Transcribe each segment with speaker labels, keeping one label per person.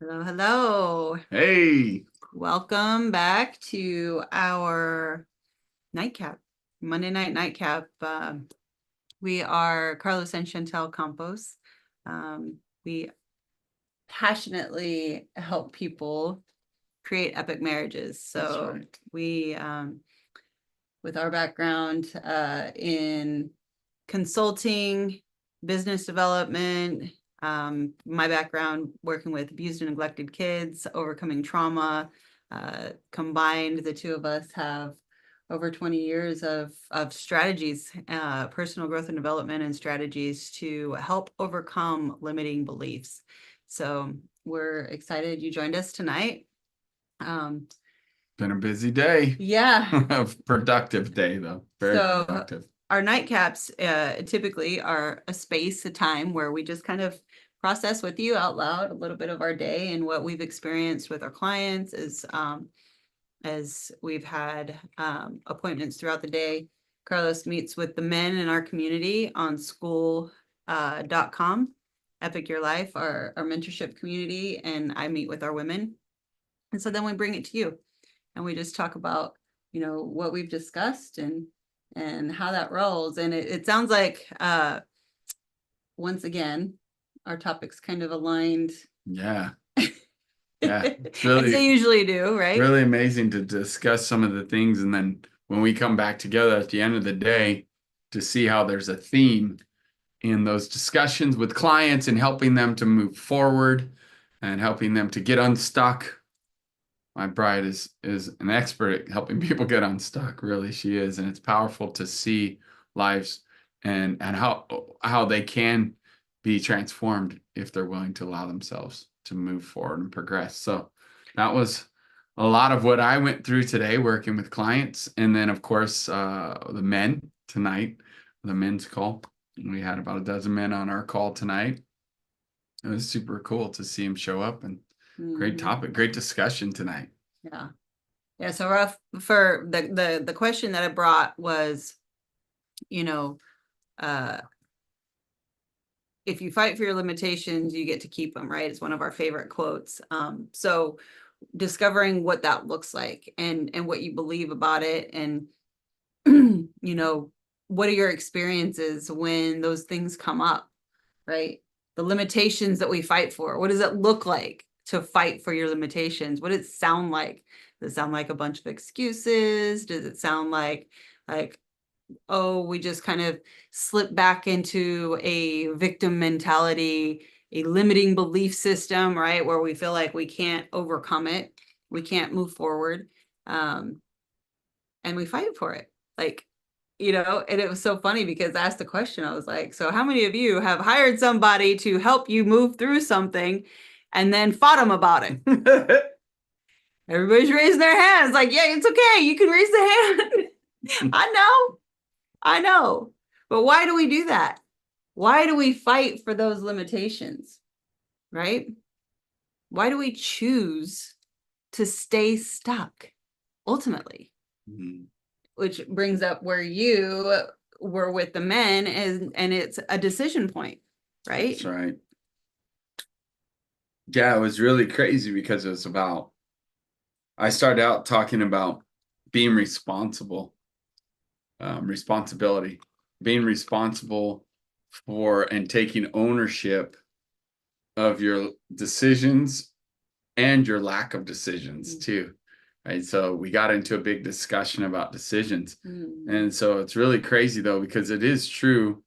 Speaker 1: Hello, hello.
Speaker 2: Hey,
Speaker 1: Welcome back to our nightcap, Monday night nightcap. We are Carlos and Chantel Campos. We passionately help people create epic marriages.
Speaker 2: that's
Speaker 1: So
Speaker 2: right.
Speaker 1: we, with our background in consulting, business development, my background working with abused and neglected kids, overcoming trauma. Combined, the two of us have over 20 years of strategies, personal growth and development and strategies to help overcome limiting beliefs. So we're excited you joined us tonight.
Speaker 2: Been a busy day.
Speaker 1: Yeah.
Speaker 2: A productive day, though. Very
Speaker 1: So
Speaker 2: productive.
Speaker 1: our nightcaps typically are a space, a time where we just kind of process with you out loud a little bit of our day and what we've experienced with our clients as we've had appointments throughout the day. Carlos meets with the men in our community on school.com, Epic Your Life, our mentorship community, and I meet with our women. And so then we bring it to you and we just talk about, what we've discussed and how that rolls. And it sounds like once again, our topics kind of aligned.
Speaker 2: Yeah. Yeah. It's
Speaker 1: As they
Speaker 2: really,
Speaker 1: usually do, right?
Speaker 2: really amazing to discuss some of the things. And then when we come back together at the end of the day to see how there's a theme in those discussions with clients and helping them to move forward and helping them to get unstuck. My bride is an expert at helping people get unstuck. Really, she is, and it's powerful to see lives and how they can be transformed if they're willing to allow themselves to move forward and progress. So that was a lot of what I went through today working with clients, and then of course the men tonight, the men's call. We had about a dozen men on our call tonight. It was super cool to see them show up and great topic, great discussion tonight.
Speaker 1: Yeah. Yeah. So rough for the question that I brought was, you know, uh, if you fight for your limitations, you get to keep them, right? It's one of our favorite quotes. So discovering what that looks like and what you believe about it and what are your experiences when those things come up, right? The limitations that we fight for. What does it look like to fight for your limitations? What does it sound like? Does it sound like a bunch of excuses? Does it sound like oh, we just kind of slip back into a victim mentality, a limiting belief system, right? Where we feel like we can't overcome it, we can't move forward, and we fight for it. And it was so funny because I asked the question, I was like, so how many of you have hired somebody to help you move through something and then fought them about it? Everybody's raising their hands like, yeah, it's okay. You can raise the hand. I know. But why do we do that? Why do we fight for those limitations? Right? Why do we choose to stay stuck ultimately?
Speaker 2: Mm-hmm.
Speaker 1: Which brings up where you were with the men and it's a decision point, right?
Speaker 2: That's right. Yeah, it was really crazy because it was about, I started out talking about being responsible, responsibility, being responsible for and taking ownership of your decisions and your lack of decisions too. Right. So we got into a big discussion about decisions. And so it's really crazy though, because it is true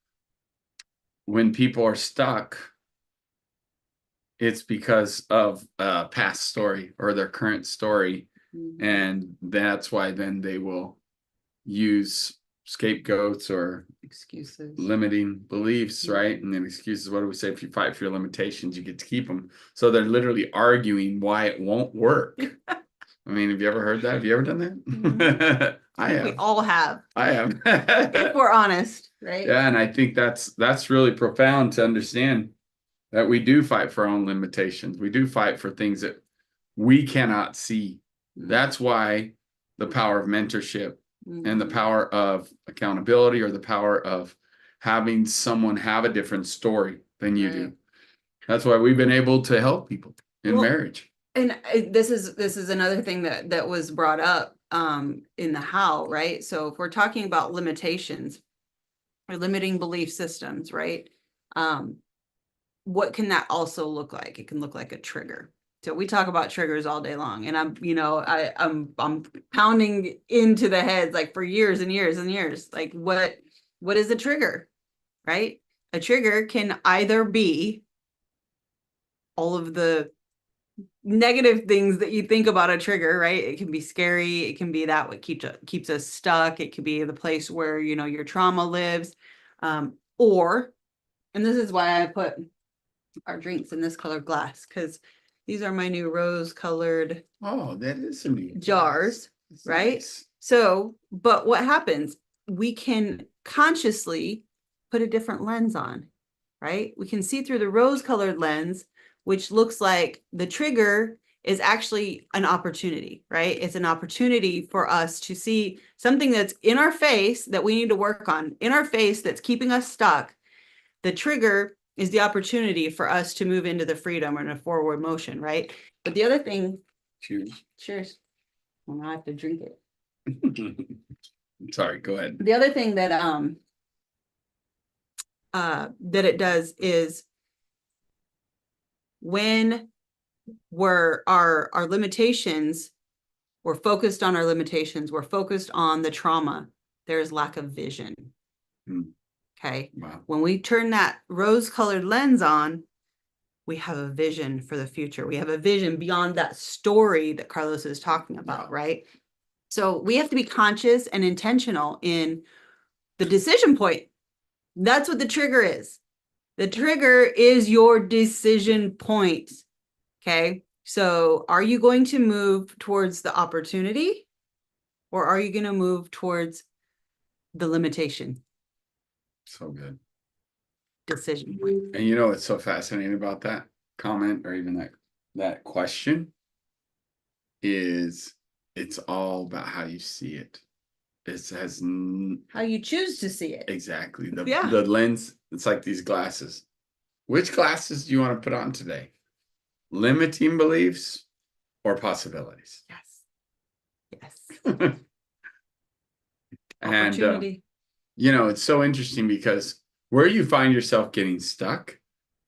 Speaker 2: when people are stuck, it's because of a past story or their current story. And that's why then they will use scapegoats or
Speaker 1: Excuses.
Speaker 2: limiting beliefs, right? And then excuses. What do we say? If you fight for your limitations, you get to keep them. So they're literally arguing why it won't work. I mean, have you ever heard that? Have you ever done that? I have.
Speaker 1: We all have.
Speaker 2: I have.
Speaker 1: If we're honest, right?
Speaker 2: Yeah, and I think that's really profound to understand that we do fight for our own limitations. We do fight for things that we cannot see. That's why the power of mentorship and the power of accountability or the power of having someone have a different story than you do. That's why we've been able to help people in marriage.
Speaker 1: And this is another thing that was brought up in the how, right? So if we're talking about limitations or limiting belief systems, right? What can that also look like? It can look like a trigger. So we talk about triggers all day long, and I'm pounding into the heads like for years and years and years. Like what is a trigger, right? A trigger can either be all of the negative things that you think about a trigger, right? It can be scary. It can be that what keeps us stuck. It could be the place where, your trauma lives. Or, and this is why I put our drinks in this colored glass, because these are my new rose colored
Speaker 2: that is a neat
Speaker 1: jars, right?
Speaker 2: Nice.
Speaker 1: So, but what happens? We can consciously put a different lens on, right? We can see through the rose colored lens, which looks like the trigger is actually an opportunity, right? It's an opportunity for us to see something that's in our face that we need to work on, in our face that's keeping us stuck. The trigger is the opportunity for us to move into the freedom or in a forward motion, right? But the other thing, cheers. Well, now I have to drink it.
Speaker 2: Sorry, go ahead.
Speaker 1: The other thing that that it does is when our limitations, we're focused on our limitations, we're focused on the trauma, there's lack of vision. Okay.
Speaker 2: Wow.
Speaker 1: When we turn that rose colored lens on, we have a vision for the future. We have a vision beyond that story that Carlos is talking about, right? So we have to be conscious and intentional in the decision point. That's what the trigger is. The trigger is your decision point. Okay. So are you going to move towards the opportunity, or are you going to move towards the limitation?
Speaker 2: So good.
Speaker 1: Decision point.
Speaker 2: And what's so fascinating about that comment, or even that question, is it's all about how you see it. It has
Speaker 1: how you choose to see it.
Speaker 2: Exactly. The lens, it's like these glasses. Which glasses do you want to put on today? Limiting beliefs or possibilities?
Speaker 1: Yes.
Speaker 2: And
Speaker 1: opportunity.
Speaker 2: It's so interesting because where you find yourself getting stuck,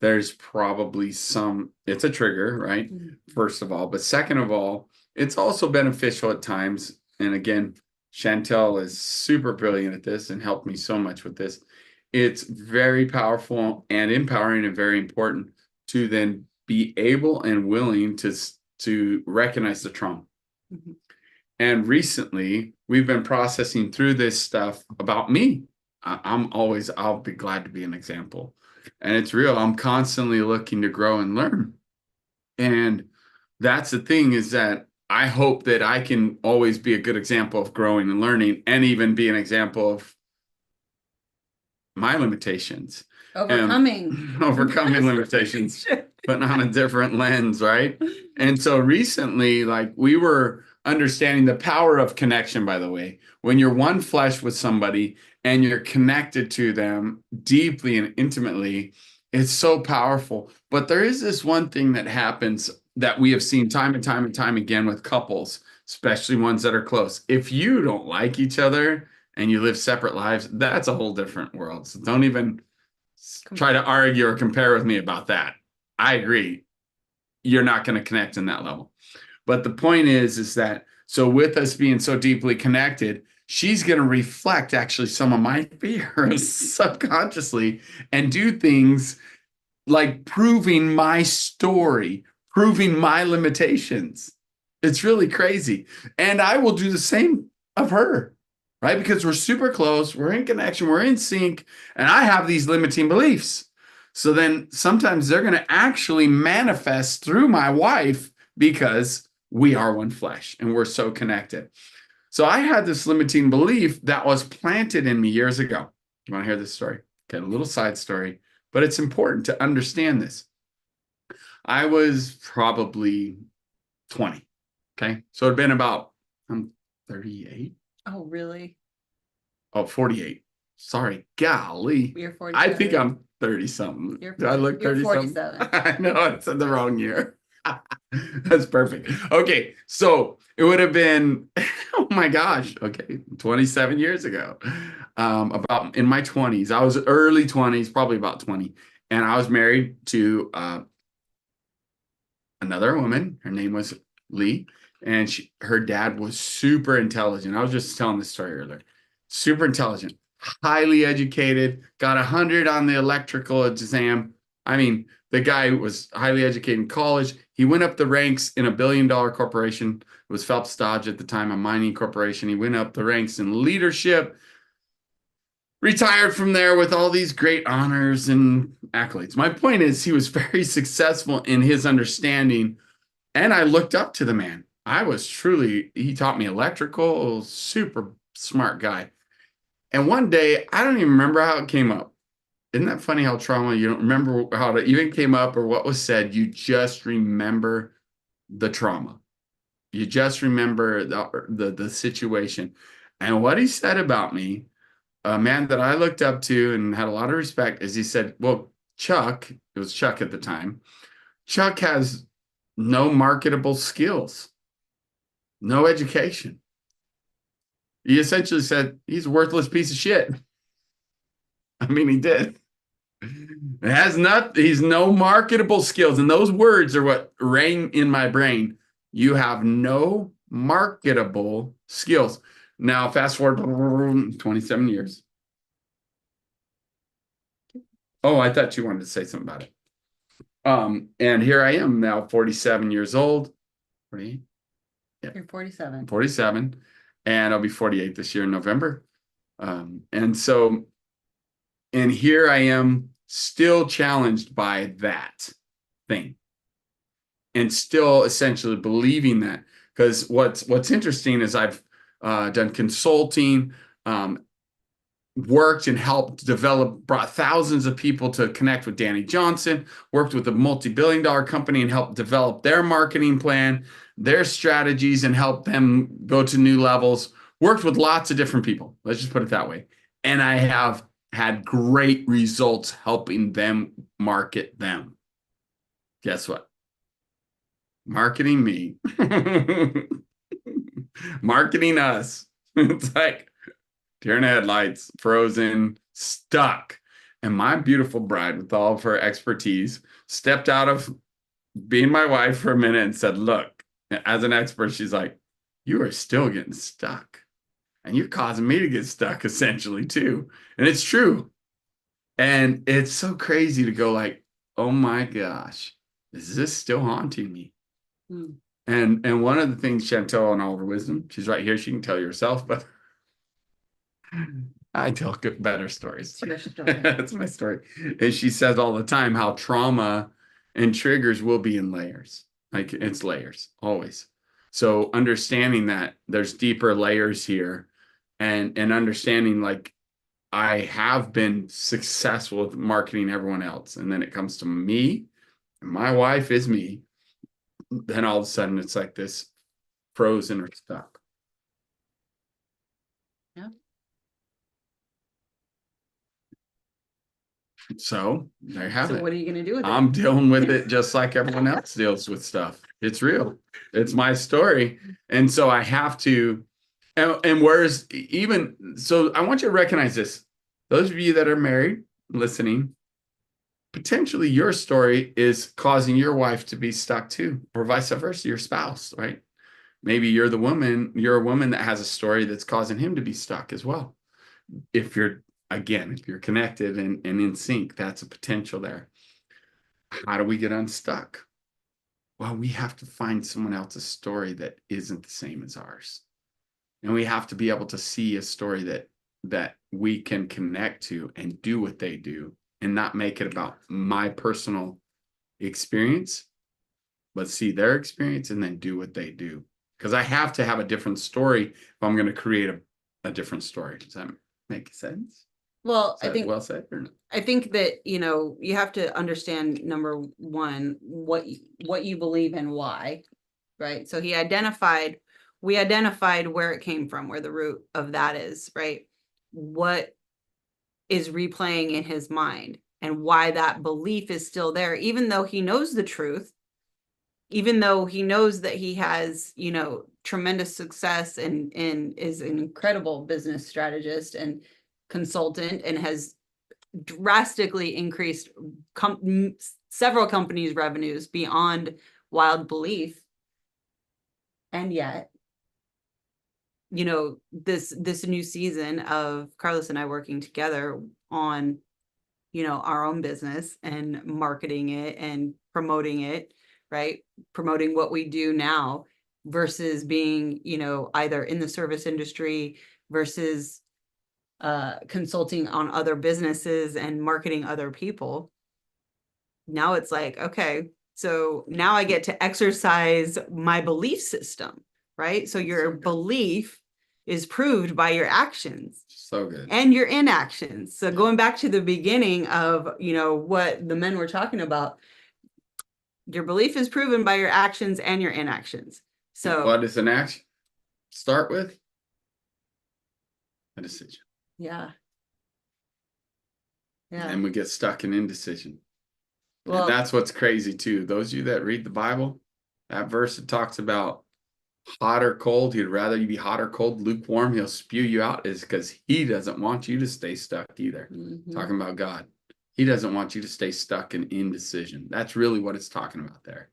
Speaker 2: there's probably it's a trigger, right? Mm-hmm. First of all, but second of all, it's also beneficial at times. And again, Chantel is super brilliant at this and helped me so much with this. It's very powerful and empowering and very important to then be able and willing to recognize the trauma. Mm-hmm. And recently, we've been processing through this stuff about me. I'll be glad to be an example. And it's real. I'm constantly looking to grow and learn. And that's the thing, is that I hope that I can always be a good example of growing and learning, and even be an example of my limitations.
Speaker 1: Overcoming
Speaker 2: limitations, putting on a different lens, right? And so recently, like, we were understanding the power of connection, by the way. When you're one flesh with somebody and you're connected to them deeply and intimately, it's so powerful. But there is this one thing that happens that we have seen time and time and time again with couples, especially ones that are close. If you don't like each other and you live separate lives, that's a whole different world. So don't even try to argue or compare with me about that. I agree. You're not going to connect in that level. But the point is that, so with us being so deeply connected, she's going to reflect actually some of my fears subconsciously and do things like proving my story, proving my limitations. It's really crazy. And I will do the same of her, right? Because we're super close, we're in connection, we're in sync, and I have these limiting beliefs. So then sometimes they're going to actually manifest through my wife because we are one flesh and we're so connected. So I had this limiting belief that was planted in me years ago. You want to hear this story? Okay, a little side story, but it's important to understand this. I was probably 20. Okay. So it'd been about, I'm 38.
Speaker 1: Oh, really?
Speaker 2: Oh, 48. Sorry. Golly.
Speaker 1: You're 47.
Speaker 2: I think I'm 30 something. Do I look 30 something? I know, it's in the wrong year. That's perfect. Okay, so it would have been, oh my gosh, okay, 27 years ago. About in my 20s. I was early 20s, probably about 20. And I was married to another woman. Her name was Lee, and her dad was super intelligent. I was just telling this story earlier. Super intelligent, highly educated, got 100 on the electrical exam. I mean, the guy was highly educated in college. He went up the ranks in a billion-dollar corporation. It was Phelps Dodge at the time, a mining corporation. He went up the ranks in leadership, retired from there with all these great honors and accolades. My point is, he was very successful in his understanding, and I looked up to the man. I was truly, he taught me electrical, super smart guy. And one day, I don't even remember how it came up. Isn't that funny how trauma, you don't remember how it even came up or what was said, you just remember the trauma. You just remember the situation. And what he said about me, a man that I looked up to and had a lot of respect, is he said, well, Chuck, it was Chuck at the time, Chuck has no marketable skills, no education. He essentially said he's a worthless piece of shit. I mean, he did. It has not, he's no marketable skills. And those words are what rang in my brain. You have no marketable skills. Now, fast forward 27 years. Oh, I thought you wanted to say something about it. And here I am now, 47 years old. 48? Yeah.
Speaker 1: You're 47.
Speaker 2: 47. And I'll be 48 this year in November. And so, and here I am still challenged by that thing and still essentially believing that. Because what's interesting is I've done consulting, worked and helped develop, brought thousands of people to connect with Danny Johnson, worked with a multi-billion-dollar company and helped develop their marketing plan, their strategies, and help them go to new levels. Worked with lots of different people. Let's just put it that way. And I have had great results helping them market them. Guess what? Marketing me. Marketing us. It's like deer in the headlights, frozen, stuck. And my beautiful bride, with all of her expertise, stepped out of being my wife for a minute and said, look, as an expert, she's like, you are still getting stuck. And you're causing me to get stuck, essentially, too. And it's true. And it's so crazy to go like, oh my gosh, is this still haunting me?
Speaker 1: Hmm.
Speaker 2: And one of the things, Chantel, in all of her wisdom, she's right here, she can tell you herself, but I tell better stories.
Speaker 1: It's your story.
Speaker 2: That's my story. And she says all the time how trauma and triggers will be in layers. Like it's layers, always. So understanding that there's deeper layers here and understanding like I have been successful with marketing everyone else. And then it comes to me, and my wife is me. Then all of a sudden it's like this frozen or stuck.
Speaker 1: Yeah.
Speaker 2: So there you have
Speaker 1: So
Speaker 2: it.
Speaker 1: what are you going to do with it?
Speaker 2: I'm dealing with it just like everyone else deals with stuff. It's real. It's my story. And so I have to, and whereas even, so I want you to recognize this. Those of you that are married, listening, potentially your story is causing your wife to be stuck too, or vice versa, your spouse, right? Maybe you're a woman that has a story that's causing him to be stuck as well. If you're, again, if you're connected and in sync, that's a potential there. How do we get unstuck? Well, we have to find someone else's story that isn't the same as ours. And we have to be able to see a story that we can connect to and do what they do and not make it about my personal experience, but see their experience and then do what they do. Because I have to have a different story if I'm going to create a different story. Does that make sense?
Speaker 1: Well,
Speaker 2: I think well said or not?
Speaker 1: I think that, you have to understand, number one, what you believe and why, right? So we identified where it came from, where the root of that is, right? What is replaying in his mind and why that belief is still there, even though he knows the truth, even though he knows that he has, tremendous success and is an incredible business strategist and consultant and has drastically increased several companies' revenues beyond wild belief. And yet, this new season of Carlos and I working together on, our own business and marketing it and promoting it, right? Promoting what we do now versus being, either in the service industry versus consulting on other businesses and marketing other people. Now it's like, okay, so now I get to exercise my belief system, right? So your belief is proved by your actions.
Speaker 2: So good.
Speaker 1: And your inactions. So going back to the beginning of, what the men were talking about, your belief is proven by your actions and your inactions. So
Speaker 2: what is an action? Start with a decision.
Speaker 1: Yeah.
Speaker 2: And we get stuck in indecision.
Speaker 1: Well,
Speaker 2: and that's what's crazy too. Those of you that read the Bible, that verse that talks about hot or cold, he'd rather you be hot or cold, lukewarm, he'll spew you out, is because he doesn't want you to stay stuck either. Talking about God. He doesn't want you to stay stuck in indecision. That's really what it's talking about there.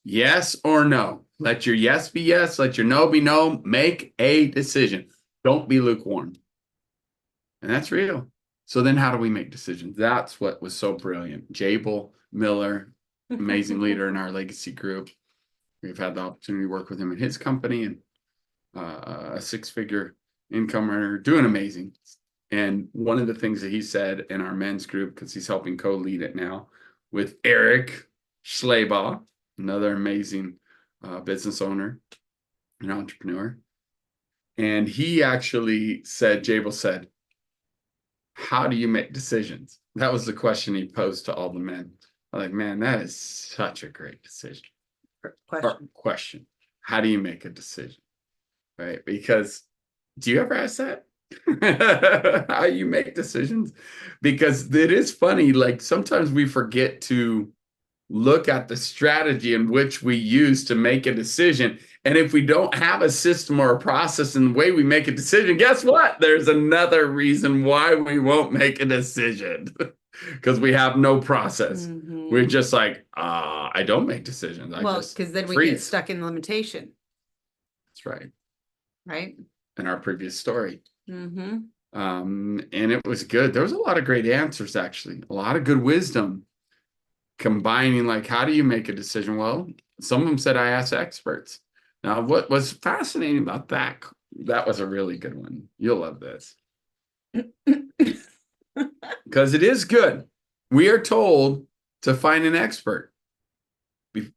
Speaker 2: Yes or no. Let your yes be yes. Let your no be no. Make a decision. Don't be lukewarm. And that's real. So then how do we make decisions? That's what was so brilliant. Jabel Miller, amazing leader in our legacy group. We've had the opportunity to work with him in his company and a six-figure income earner, doing amazing. And one of the things that he said in our men's group, because he's helping co-lead it now with Eric Schleybaugh, another amazing business owner and entrepreneur. And he actually said, Jabel said, how do you make decisions? That was the question he posed to all the men. I'm like, man, that is such a great decision. Question. How do you make a decision? Right? Because do you ever ask that? How you make decisions? Because it is funny, like sometimes we forget to look at the strategy in which we use to make a decision. And if we don't have a system or a process in the way we make a decision, guess what? There's another reason why we won't make a decision. Because we have no process. We're just like, I don't make decisions.
Speaker 1: Because then we get stuck in limitation.
Speaker 2: That's right.
Speaker 1: Right.
Speaker 2: In our previous story. And it was good. There was a lot of great answers, actually. A lot of good wisdom. Combining, like, how do you make a decision? Well, some of them said, I asked experts. Now, what was fascinating about that was a really good one. You'll love this. Because it is good. We are told to find an expert.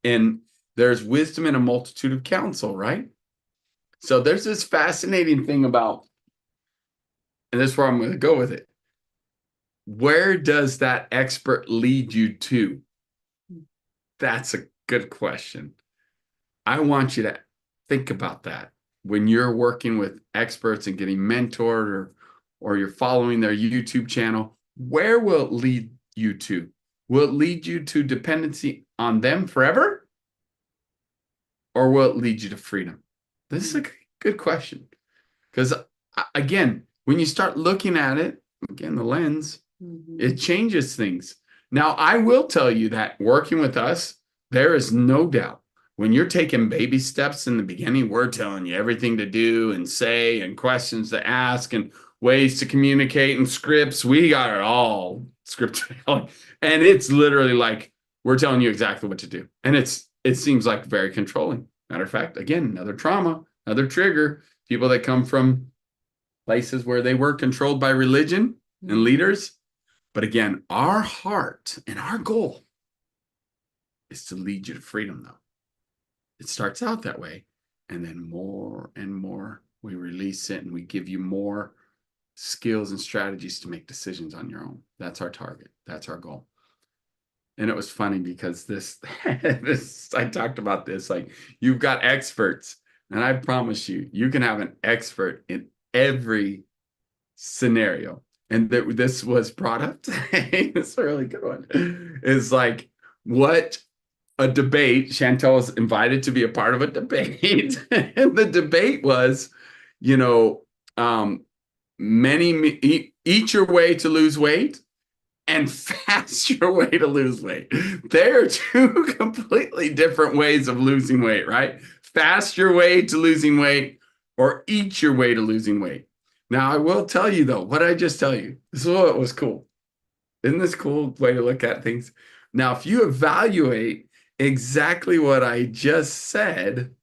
Speaker 2: And there's wisdom in a multitude of counsel, right? So there's this fascinating thing about, and this is where I'm going to go with it. Where does that expert lead you to? That's a good question. I want you to think about that when you're working with experts and getting mentored or you're following their YouTube channel. Where will it lead you to? Will it lead you to dependency on them forever? Or will it lead you to freedom? This is a good question. Because again, when you start looking at it, again, the lens, it changes things. Now, I will tell you that working with us, there is no doubt when you're taking baby steps in the beginning, we're telling you everything to do and say and questions to ask and ways to communicate and scripts. We got it all scripted. And it's literally like, we're telling you exactly what to do. And it seems like very controlling. Matter of fact, again, another trauma, another trigger, people that come from places where they were controlled by religion and leaders. But again, our heart and our goal is to lead you to freedom, though. It starts out that way. And then more and more, we release it and we give you more skills and strategies to make decisions on your own. That's our target. That's our goal. And it was funny because this I talked about this, like you've got experts, and I promise you, you can have an expert in every scenario. And this was brought up today. It's a really good one. It's like, what a debate. Chantel was invited to be a part of a debate. And the debate was, you know, um, eat your way to lose weight and fast your way to lose weight. They are two completely different ways of losing weight, right? Fast your way to losing weight or eat your way to losing weight. Now, I will tell you though, what did I just tell you? This is what was cool. Isn't this a cool way to look at things? Now, if you evaluate exactly what I just said,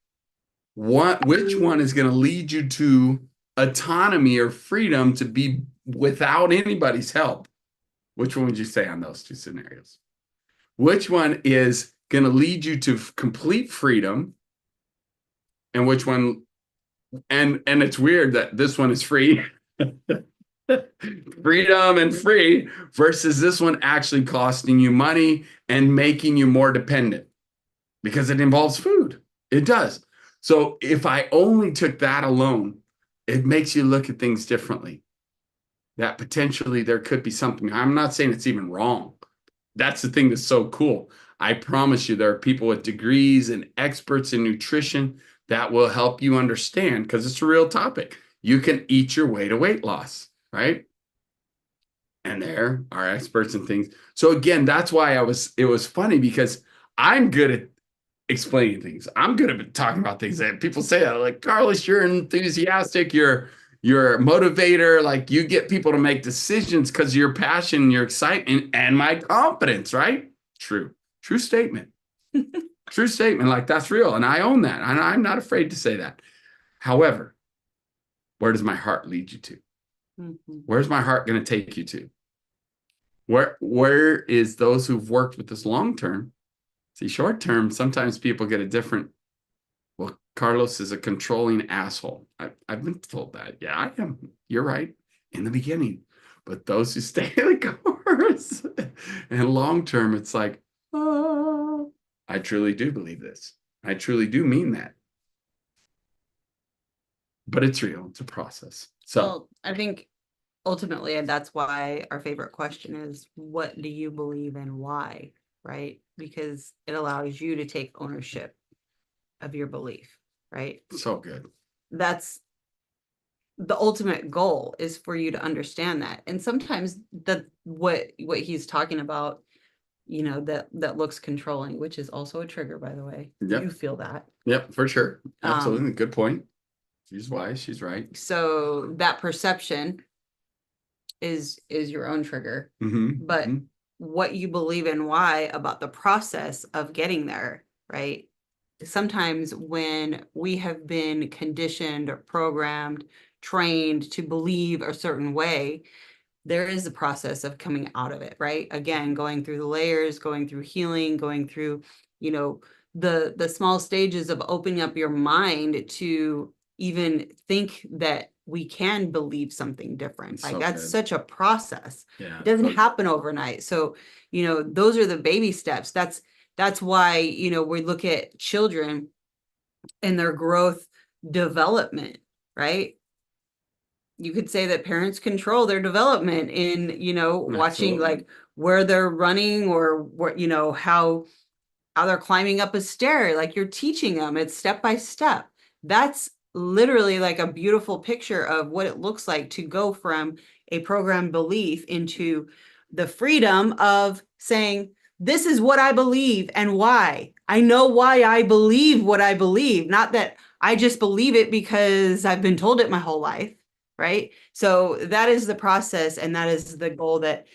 Speaker 2: which one is going to lead you to autonomy or freedom to be without anybody's help? Which one would you say on those two scenarios? Which one is going to lead you to complete freedom? And which one, and it's weird that this one is free. Freedom and free versus this one actually costing you money and making you more dependent because it involves food. It does. So if I only took that alone, it makes you look at things differently. That potentially there could be something. I'm not saying it's even wrong. That's the thing that's so cool. I promise you, there are people with degrees and experts in nutrition that will help you understand because it's a real topic. You can eat your way to weight loss, right? And there are experts and things. So again, that's why it was funny because I'm good at explaining things. I'm good at talking about things that people say that like, Carlos, you're enthusiastic, you're a motivator, like you get people to make decisions because of your passion, your excitement, and my confidence, right? True statement. True statement. Like that's real. And I own that. And I'm not afraid to say that. However, where does my heart lead you to?
Speaker 1: Mm-hmm.
Speaker 2: Where's my heart going to take you to? Where is those who've worked with this long term? See, short term, sometimes people get a different, well, Carlos is a controlling asshole. I've been told that. Yeah, I am. You're right in the beginning. But those who stay the course and long term, it's like, oh, I truly do believe this. I truly do mean that. But it's real. It's a process. So,
Speaker 1: Well, I think ultimately, and that's why our favorite question is, what do you believe and why? Right? Because it allows you to take ownership of your belief, right?
Speaker 2: so good.
Speaker 1: That's the ultimate goal, is for you to understand that. And sometimes what he's talking about, that looks controlling, which is also a trigger, by the way.
Speaker 2: Yep.
Speaker 1: You feel that.
Speaker 2: Yep, for sure. Absolutely. Good point. She's wise. She's right.
Speaker 1: So that perception is your own trigger.
Speaker 2: Mm-hmm.
Speaker 1: But
Speaker 2: Mm-hmm.
Speaker 1: what you believe and why about the process of getting there, right? Sometimes when we have been conditioned or programmed, trained to believe a certain way, there is a process of coming out of it, right? Again, going through the layers, going through healing, going through, the small stages of opening up your mind to even think that we can believe something different.
Speaker 2: So
Speaker 1: like that's
Speaker 2: good.
Speaker 1: such a process.
Speaker 2: Yeah.
Speaker 1: It doesn't happen overnight. So, those are the baby steps. That's why, we look at children and their growth development, right? You could say that parents control their development in, watching
Speaker 2: Absolutely.
Speaker 1: like where they're running or what, how they're climbing up a stair. Like you're teaching them, it's step by step. That's literally like a beautiful picture of what it looks like to go from a programmed belief into the freedom of saying, this is what I believe and why. I know why I believe what I believe, not that I just believe it because I've been told it my whole life, right? So that is the process, and that is the goal that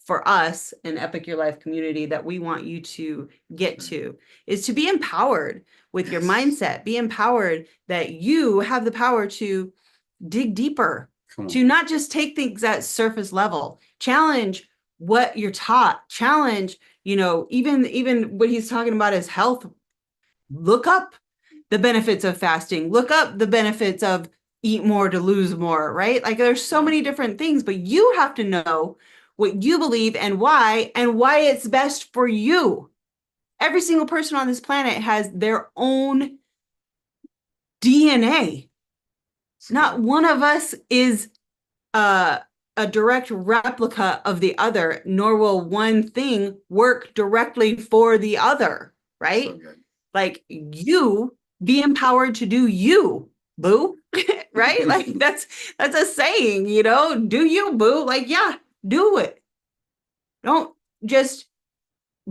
Speaker 1: for us in Epic Your Life community that we want you to get to, is to be empowered with your mindset, be empowered that you have the power to dig deeper, to not just take things at surface level, challenge what you're taught, challenge, even what he's talking about is health. Look up the benefits of fasting, look up the benefits of eat more to lose more, right? Like there's so many different things, but you have to know what you believe and why it's best for you. Every single person on this planet has their own DNA. Not one of us is a direct replica of the other, nor will one thing work directly for the other. right?
Speaker 2: So good.
Speaker 1: Like, you be empowered to do you, boo. Right? Like, that's a saying, you know, do you, boo? Like, yeah, do it. Don't just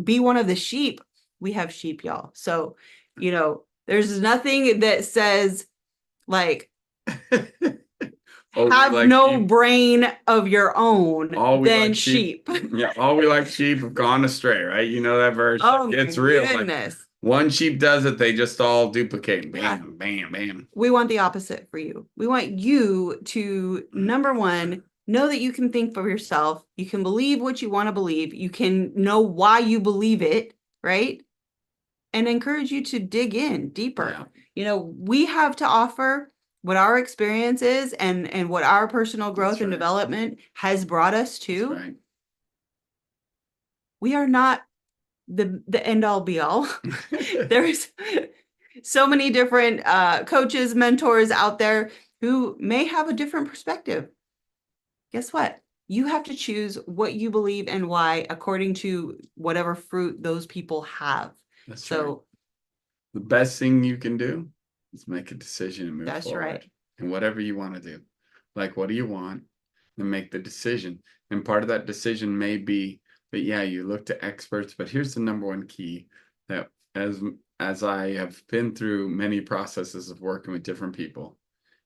Speaker 1: be one of the sheep. We have sheep, y'all. So, you know, there's nothing that says like
Speaker 2: Oh, we
Speaker 1: have
Speaker 2: like
Speaker 1: no
Speaker 2: sheep.
Speaker 1: brain of your own
Speaker 2: All we
Speaker 1: than
Speaker 2: like sheep.
Speaker 1: sheep.
Speaker 2: Yeah, all we like sheep have gone astray, right? You know that verse.
Speaker 1: Oh
Speaker 2: Like,
Speaker 1: my
Speaker 2: it's real. Like,
Speaker 1: goodness.
Speaker 2: one sheep does it, they just all duplicate.
Speaker 1: Yeah.
Speaker 2: Bam, bam, bam.
Speaker 1: We want the opposite for you. We want you to, number one, know that you can think for yourself. You can believe what you want to believe. You can know why you believe it, right? And encourage you to dig in deeper.
Speaker 2: Yeah.
Speaker 1: You know, we have to offer what our experience is and what our personal growth
Speaker 2: That's
Speaker 1: and
Speaker 2: right.
Speaker 1: development has brought us to.
Speaker 2: That's right.
Speaker 1: We are not the end all be all. There's so many different coaches, mentors out there who may have a different perspective. Guess what? You have to choose what you believe and why according to whatever fruit those people have.
Speaker 2: That's
Speaker 1: So
Speaker 2: right. The best thing you can do is make a decision and move
Speaker 1: that's
Speaker 2: forward.
Speaker 1: right.
Speaker 2: And whatever you want to do. Like, what do you want? And make the decision. And part of that decision may be that, yeah, you look to experts, but here's the number one key that as I have been through many processes of working with different people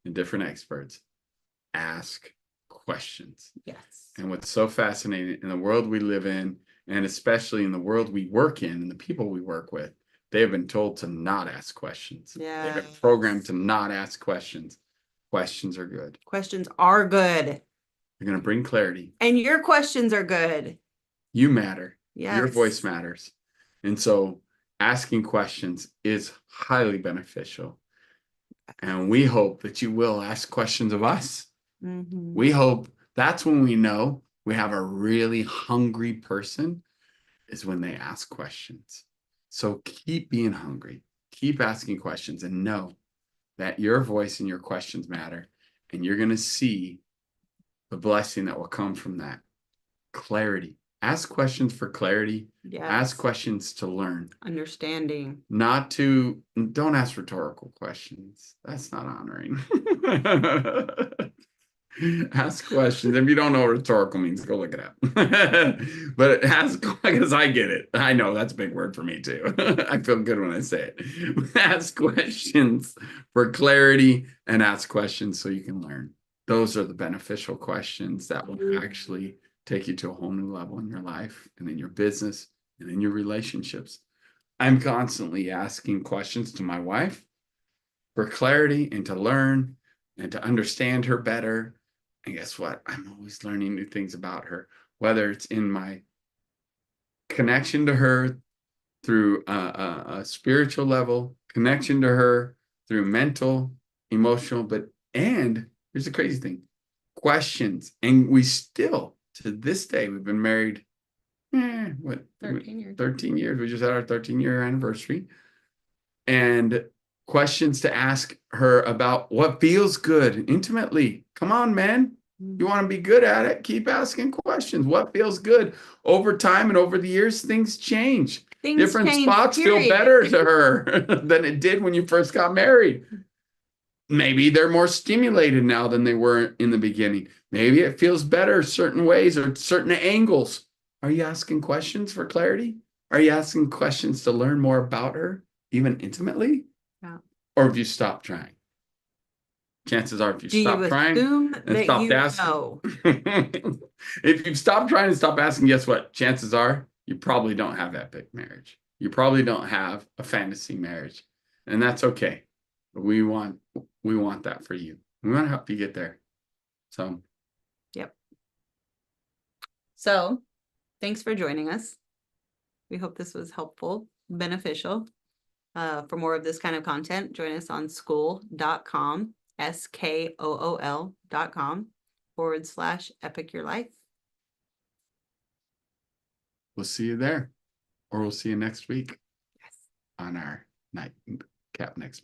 Speaker 2: and different experts, ask questions.
Speaker 1: Yes.
Speaker 2: And what's so fascinating in the world we live in, and especially in the world we work in and the people we work with, they have been told to not ask questions.
Speaker 1: Yeah.
Speaker 2: They've been programmed to not ask questions. Questions are good.
Speaker 1: Questions are good.
Speaker 2: They're going to bring clarity.
Speaker 1: And your questions are good.
Speaker 2: You matter.
Speaker 1: Yes.
Speaker 2: Your voice matters. And so asking questions is highly beneficial. And we hope that you will ask questions of us.
Speaker 1: Mm-hmm.
Speaker 2: We hope that's when we know we have a really hungry person, is when they ask questions. So keep being hungry, keep asking questions, and know that your voice and your questions matter. And you're going to see the blessing that will come from that. Clarity. Ask questions for clarity.
Speaker 1: Yes.
Speaker 2: Ask questions to learn.
Speaker 1: Understanding.
Speaker 2: Don't ask rhetorical questions. That's not honoring. Ask questions. If you don't know what rhetorical means, go look it up. But ask, because I get it. I know that's a big word for me too. I feel good when I say it. Ask questions for clarity and ask questions so you can learn. Those are the beneficial questions that will actually take you to a whole new level in your life and in your business and in your relationships. I'm constantly asking questions to my wife for clarity and to learn and to understand her better. And guess what? I'm always learning new things about her, whether it's in my connection to her through a spiritual level, connection to her through mental, emotional, and here's the crazy thing, questions. And we still, to this day, we've been married,
Speaker 1: 13 years.
Speaker 2: 13 years. We just had our 13-year anniversary. And questions to ask her about what feels good intimately. Come on, man. You want to be good at it? Keep asking questions. What feels good? Over time and over the years, things change. Different spots feel better to her than it did when you first got married. Maybe they're more stimulated now than they were in the beginning. Maybe it feels better certain ways or certain angles. Are you asking questions for clarity? Are you asking questions to learn more about her, even intimately?
Speaker 1: Yeah.
Speaker 2: Or have you stopped trying? Chances are, if you stop trying and stop asking, if you've stopped trying and stop asking, guess what? Chances are you probably don't have epic marriage. You probably don't have a fantasy marriage, and that's okay. But we want that for you. We want to help you get there. So,
Speaker 1: yep. So, thanks for joining us. We hope this was helpful, beneficial. For more of this kind of content, join us on skool.com, skool.com/epic your life.
Speaker 2: We'll see you there, or we'll see you next week.
Speaker 1: Yes.
Speaker 2: On our nightcap next